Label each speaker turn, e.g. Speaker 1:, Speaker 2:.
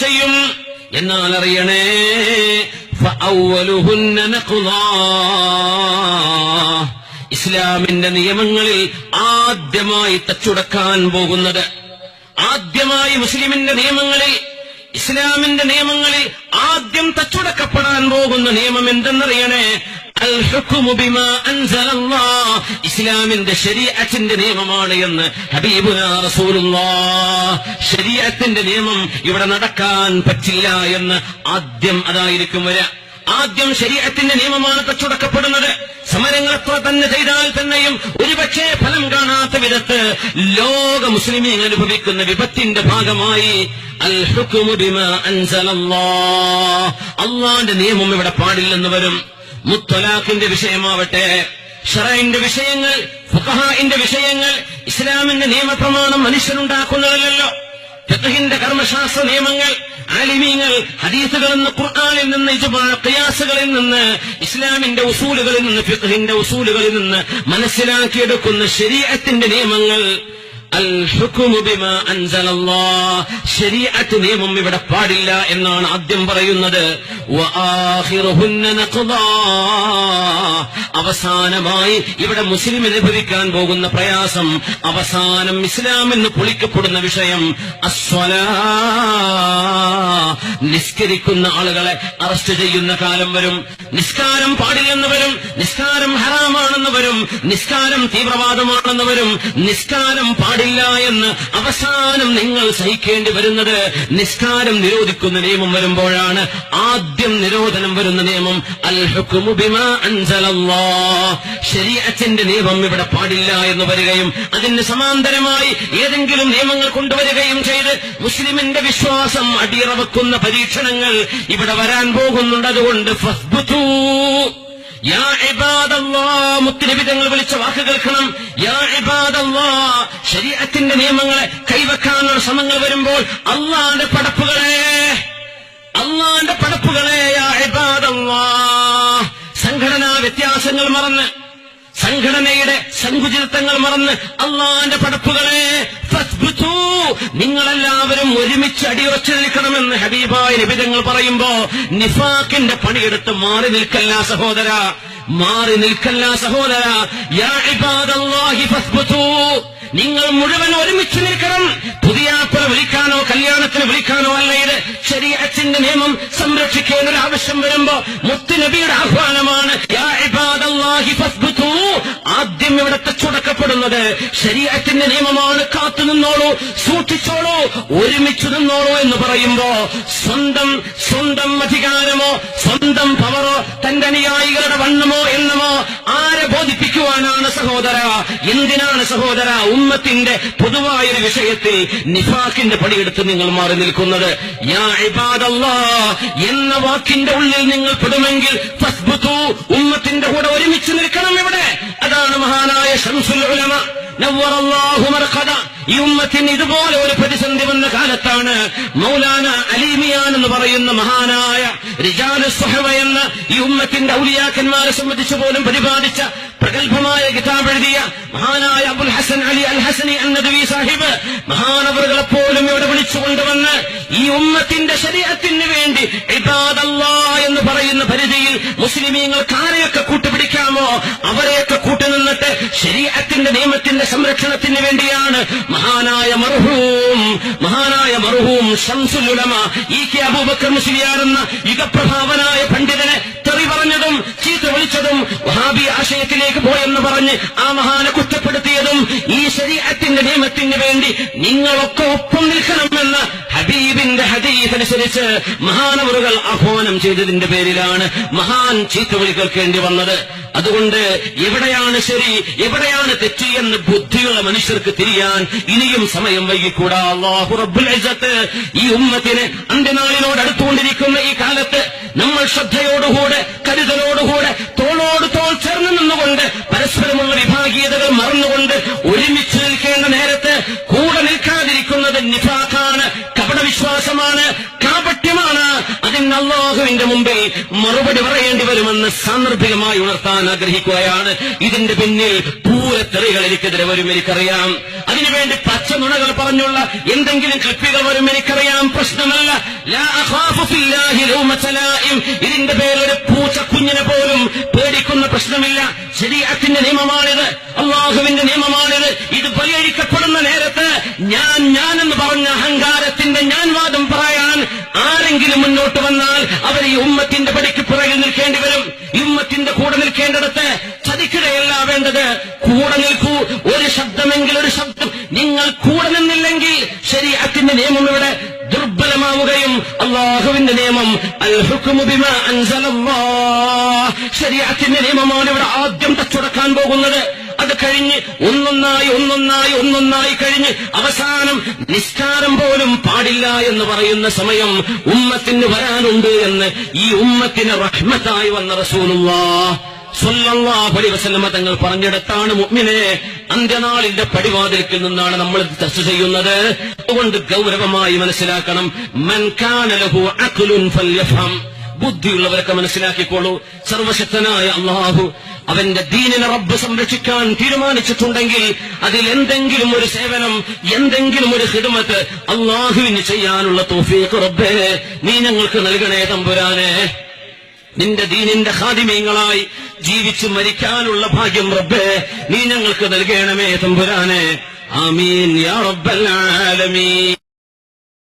Speaker 1: ചെയ്യും. എന്നാൽ അറിയണേ, ഫഅവ്വലുഹുന്ന നഖ്ളാ, ഇസ്ലാമിന്റെ നിയമങ്ങളിൽ ആദ്യമായി തച്ചുടക്കാൻ പോകുന്നത്, ആദ്യമായി മുസ്ലിമിന്റെ നിയമങ്ങളിൽ, ഇസ്ലാമിന്റെ നിയമങ്ങളിൽ ആദ്യം തച്ചുടക്കപ്പെടാൻ പോകുന്ന നിയമം എന്തെന്നറിയണേ? അൽ ഹുക്മു ബിമാ അൻസലല്ലാഹ്, ഇസ്ലാമിന്റെ ശരീഅത്തിന്റെ നിയമമാണ് എന്ന് ഹബീബുനാ റസൂലുള്ളാഹ്. ശരീഅത്തിന്റെ നിയമം ഇവിടെ നടക്കാൻ പറ്റില്ല എന്ന് ആദ്യം അതായിരിക്കും വരിക. ആദ്യം ശരീഅത്തിന്റെ നിയമമാണ് തച്ചുടക്കപ്പെടുന്നത്. സമരങ്ങൾ എത്ര തന്നെ ചെയ്താൽ തന്നെയും ഒരുപക്ഷേ ഫലം കാണാത്ത വിധത്ത് ലോക മുസ്ലിമീൻ അനുഭവിക്കുന്ന വിപത്തിന്റെ ഭാഗമായി അൽ ഹുക്മു ബിമാ അൻസലല്ലാഹ്, അല്ലാഹുവിന്റെ നിയമം ഇവിടെ പാടില്ലെന്ന് വരും. മുത്തലാഖിന്റെ വിഷയമാവട്ടെ, ശറഇന്റെ വിഷയങ്ങൾ, ഫുഖഹാഇന്റെ വിഷയങ്ങൾ, ഇസ്ലാമിന്റെ നിയമപ്രമാണം മനുഷ്യനുണ്ടാക്കുന്നതല്ലല്ലോ. ഫിഖ്ഹിന്റെ കർമ്മശാസ്ത്ര നിയമങ്ങൾ ആലിമീങ്ങൾ ഹദീസുകളിൽ നിന്ന്, ഖുർആനിൽ നിന്ന്, ഇജ്മാ, ഖിയാസുകളിൽ നിന്ന്, ഇസ്ലാമിന്റെ ഉസൂലുകളിൽ നിന്ന്, ഫിഖ്ഹിന്റെ ഉസൂലുകളിൽ നിന്ന് മനസ്സിലാക്കിയെടുക്കുന്ന ശരീഅത്തിന്റെ നിയമങ്ങൾ അൽ ഹുക്മു ബിമാ അൻസലല്ലാഹ്, ശരീഅത്ത് നിയമം ഇവിടെ പാടില്ല എന്നാണ് ആദ്യം പറയുന്നത്. വആഖിറുഹുന്ന നഖ്ളാ, അവസാനമായി ഇവിടെ മുസ്ലിം അനുഭവിക്കാൻ പോകുന്ന പ്രയാസം, അവസാനം ഇസ്ലാം എന്ന് പൊളിക്കപ്പെടുന്ന വിഷയം അസ്വലാ, നിസ്കരിക്കുന്ന ആളുകളെ അറസ്റ്റ് ചെയ്യുന്ന കാലം വരും. നിസ്കാരം പാടില്ലെന്ന് വരും, നിസ്കാരം ഹറാമാണെന്ന് വരും, നിസ്കാരം തീവ്രവാദമാണെന്ന് വരും, നിസ്കാരം പാടില്ല എന്ന് അവസാനം നിങ്ങൾ സഹിക്കേണ്ടി വരുന്നത് നിസ്കാരം നിരോധിക്കുന്ന നിയമം വരുമ്പോഴാണ്. ആദ്യം നിരോധനം വരുന്ന നിയമം അൽ ഹുക്മു ബിമാ അൻസലല്ലാഹ്, ശരീഅത്തിന്റെ നിയമം ഇവിടെ പാടില്ല എന്ന് വരികയും അതിന് സമാന്തരമായി ഏതെങ്കിലും നിയമങ്ങൾ കൊണ്ടുവരികയും ചെയ്ത് മുസ്ലിമിന്റെ വിശ്വാസം അടിയറവെക്കുന്ന പരീക്ഷണങ്ങൾ ഇവിടെ വരാൻ പോകുന്നുണ്ട്. അതുകൊണ്ട് ഫസ്ബുതൂ യാ ഇബാദല്ലാഹ്, മുത്തുനബി തങ്ങൾ വിളിച്ച വാക്ക് കേൾക്കണം. യാ ഇബാദല്ലാഹ്, ശരീഅത്തിന്റെ നിയമങ്ങളെ കൈവെക്കാനുള്ള ശ്രമങ്ങൾ വരുമ്പോൾ അല്ലാഹുവിന്റെ പടപ്പുകളെ, അല്ലാഹുവിന്റെ പടപ്പുകളെ, യാ ഇബാദല്ലാഹ്, സംഘടനാ വ്യത്യാസങ്ങൾ മറന്ന്, സംഘടനയുടെ സങ്കുചിതത്വങ്ങൾ മറന്ന് അല്ലാഹുവിന്റെ പടപ്പുകളെ ഫസ്ബുതൂ, നിങ്ങളെല്ലാവരും ഒരുമിച്ച് അടിയുറച്ചു നിൽക്കണമെന്ന് ഹബീബായ നബി തങ്ങൾ പറയുമ്പോ നിഫാഖിന്റെ പണിയെടുത്ത് മാറി നിൽക്കല്ല സഹോദര, മാറി നിൽക്കല്ല സഹോദര. യാ ഇബാദല്ലാഹി ഫസ്ബുതൂ, നിങ്ങൾ മുഴുവൻ ഒരുമിച്ച് നിൽക്കണം. പുതിയാപ്പുറ വിളിക്കാനോ കല്യാണത്തിന് വിളിക്കാനോ അല്ല ഇത്. ശരീഅത്തിന്റെ നിയമം സംരക്ഷിക്കേണ്ട ഒരു ആവശ്യം വരുമ്പോ മുത്തുനബിയുടെ ആഹ്വാനമാണ് യാ ഇബാദല്ലാഹി ഫസ്ബുതൂ. ആദ്യം ഇവിടെ തച്ചുടക്കപ്പെടുന്നത് ശരീഅത്തിന്റെ നിയമമാണ്. കാത്തുനിന്നോളൂ, സൂക്ഷിച്ചോളൂ, ഒരുമിച്ച് നിന്നോളൂ എന്ന് പറയുമ്പോ സ്വന്തം അധികാരമോ സ്വന്തം പവറോ തന്റെ അനുയായികളുടെ വണ്ണമോ എണ്ണമോ ആരെ ബോധിപ്പിക്കുവാനാണ് സഹോദര? എന്തിനാണ് സഹോദര ഉമ്മത്തിന്റെ പൊതുവായൊരു വിഷയത്തിൽ നിഫാഖിന്റെ പണിയെടുത്ത് നിങ്ങൾ മാറി നിൽക്കുന്നത്? യാ ഇബാദല്ലാഹ് എന്ന വാക്കിന്റെ ഉള്ളിൽ നിങ്ങൾ പെടുമെങ്കിൽ ഫസ്ബുതൂ, ഉമ്മത്തിന്റെ കൂടെ ഒരുമിച്ച് നിൽക്കണം. ഇവിടെ അതാണ് മഹാനായ ശംസുൽ ഉലമ നവ്വറല്ലാഹു മർഖദ. ഈ ഉമ്മത്തിന് ഇതുപോലെ ഒരു പ്രതിസന്ധി വന്ന കാലത്താണ് മൗലാന അലീമിയാൻ എന്ന് പറയുന്ന മഹാനായ റിജാലു സ്വഹബ എന്ന ഈ ഉമ്മത്തിന്റെ ഔലിയാക്കന്മാരെ സംബന്ധിച്ച് പോലും പ്രതിപാദിച്ച പ്രഗത്ഭമായ കിതാബ് എഴുതിയ മഹാനായ അബുൽ ഹസൻ അലി അൽ ഹസനി അന്നദവി സാഹിബ് മഹാനവറുകളെപ്പോലും ഇവിടെ വിളിച്ചുകൊണ്ടുവന്ന് ഈ ഉമ്മത്തിന്റെ ശരീഅത്തിന് വേണ്ടി ഇബാദല്ലാഹ് എന്ന് പറയുന്ന പരിധിയിൽ മുസ്ലിമീങ്ങൾക്ക് ആരെയൊക്കെ കൂട്ടുപിടിക്കാമോ അവരെയൊക്കെ കൂട്ടുനിന്നിട്ട് ശരീഅത്തിന്റെ നിയമത്തിന്റെ സംരക്ഷണത്തിന് വേണ്ടിയാണ് മഹാനായ മർഹൂം ശംസുൽ ഉലമ ഇ കെ അബൂബക്കർ മുസ്ലിയാർ എന്ന യുഗപ്രഭാവനായ പണ്ഡിതനെ തെറി പറഞ്ഞതും ചീത്ത വിളിച്ചതും വഹാബി ആശയത്തിലേക്ക് പോയെന്ന് പറഞ്ഞ് ആ മഹാനെ കുറ്റപ്പെടുത്തിയതും ഈ ശരീഅത്തിന്റെ നിയമത്തിന് വേണ്ടി നിങ്ങളൊക്കെ ഒപ്പം നിൽക്കണമെന്ന് ഹബീബിന്റെ ഹദീസ് അനുസരിച്ച് മഹാനവറുകൾ ആഹ്വാനം ചെയ്തതിന്റെ പേരിലാണ് മഹാൻ ചീത്ത വിളി കേൾക്കേണ്ടി വന്നത്. അതുകൊണ്ട് എവിടെയാണ് ശരി എവിടെയാണ് തെറ്റ് എന്ന് ബുദ്ധിയുള്ള മനുഷ്യർക്ക് തിരിയാൻ ഇനിയും സമയം വൈകിക്കൂടാ. അല്ലാഹു റബ്ബുൽ ഇസ്സത്ത് ഈ ഉമ്മത്തിന് അന്ത്യനാളിനോട് അടുത്തുകൊണ്ടിരിക്കുന്ന ഈ കാലത്ത് നമ്മൾ ശ്രദ്ധയോടുകൂടെ കരുതലോടുകൂടെ തോളോട് തോൾ ചേർന്ന് നിന്നുകൊണ്ട് പരസ്പരമുള്ള വിഭാഗീയതകൾ മറന്നുകൊണ്ട് ഒരുമിച്ച് നിൽക്കേണ്ട നേരത്ത് കൂടെ നിൽക്കാതിരിക്കുന്നത് നിഫാഖാണ്, കപടവിശ്വാസമാണ്, കാപട്യമാണ്. അതിന് അല്ലാഹുവിന്റെ മുമ്പിൽ മറുപടി പറയേണ്ടി വരുമെന്ന് സാന്ദർഭികമായി ഉണർത്താൻ ആഗ്രഹിക്കുകയാണ്. ഇതിന്റെ പിന്നിൽ പൂരത്തെറികൾ എനിക്കെതിരെ വരും, എനിക്കറിയാം. അതിനുവേണ്ടി പച്ച നുണകൾ പറഞ്ഞുള്ള എന്തെങ്കിലും ക്ലിപ്പുകൾ വരും, എനിക്കറിയാം. പ്രശ്നമല്ല. ലാ അഖാഫു ഫില്ലാഹി ലൗമത ലായിം. ഇതിന്റെ പേരൊരു പൂച്ച കുഞ്ഞിനെ പോലും പേടിക്കുന്ന പ്രശ്നമില്ല. ശരീഅത്തിന്റെ നിയമമാണിത്, അള്ളാഹുവിന്റെ നിയമമാണിത്. ഇത് പരിഹരിക്കപ്പെടുന്ന നേരത്ത് ഞാനെന്ന് പറഞ്ഞ അഹങ്കാരത്തിന്റെ ഞാൻ വാദം പറയാൻ ആരെങ്കിലും മുന്നോട്ട് വന്നാൽ അവർ ഈ ഉമ്മത്തിന്റെ പടിക്ക് പുറകിൽ നിൽക്കേണ്ടി വരും. ഈ ഉമ്മത്തിന്റെ കൂടെ നിൽക്കേണ്ടിടത്ത് ചതിക്കുകയല്ല വേണ്ടത്. കൂടെ നിൽക്കൂ. ഒരു ശബ്ദമെങ്കിൽ ഒരു ശബ്ദം. നിങ്ങൾ കൂടെ നിന്നില്ലെങ്കിൽ ശരീഅത്തിന്റെ നിയമം ഇവിടെ ദുർബലമാവുകയും അള്ളാഹുവിന്റെ നിയമം അൽ ഹുക്മു ബിമാ അൻസലല്ലാഹ്, ശരീഅത്തിന്റെ നിയമമാണ് ഇവിടെ ആദ്യം തച്ചുടക്കാൻ പോകുന്നത്. അത് കഴിഞ്ഞ് ഒന്നൊന്നായി കഴിഞ്ഞ് അവസാനം നിസ്കാരം പോലും പാടില്ല എന്ന് പറയുന്ന സമയം ഉമ്മത്തിന് വരാനുണ്ട് എന്ന് ഈ ഉമ്മത്തിന് റഹ്മത്തായി വന്ന റസൂലുള്ളാഹ് സ്വല്ലല്ലാഹു അലൈഹി വസല്ലം തങ്ങൾ പറഞ്ഞിടത്താണ് മുഅ്മിനെ അന്ത്യനാളിന്റെ പടിവാതിൽക്കൽ നിന്നാണ് നമ്മൾ ചർച്ച ചെയ്യുന്നത്. അതുകൊണ്ട് ഗൗരവമായി മനസ്സിലാക്കണം. മൻ കാന ലഹു അഖ്ലുൻ ഫൽയഫഹം. ബുദ്ധിയുള്ളവരൊക്കെ മനസ്സിലാക്കിക്കോളൂ. സർവശക്തനായ അല്ലാഹു അവന്റെ ദീനിനെ റബ്ബ് സംരക്ഷിക്കാൻ തീരുമാനിച്ചിട്ടുണ്ടെങ്കിൽ അതിൽ എന്തെങ്കിലും ഒരു സേവനം, എന്തെങ്കിലും ഒരു ഖിദ്മത്ത് അല്ലാഹുവിന് ചെയ്യാനുള്ള തൗഫീഖ് റബ്ബേ നീ ഞങ്ങൾക്ക് നൽകണേ തമ്പുരാനെ. നിന്റെ ദീനിന്റെ ഖാദിമീങ്ങളായി ജീവിച്ച് മരിക്കാനുള്ള ഭാഗ്യം റബ്ബേ നീ ഞങ്ങൾക്ക് നൽകണമേ തമ്പുരാനെ. ആമീൻ യാ റബ്ബൽ ആലമീൻ.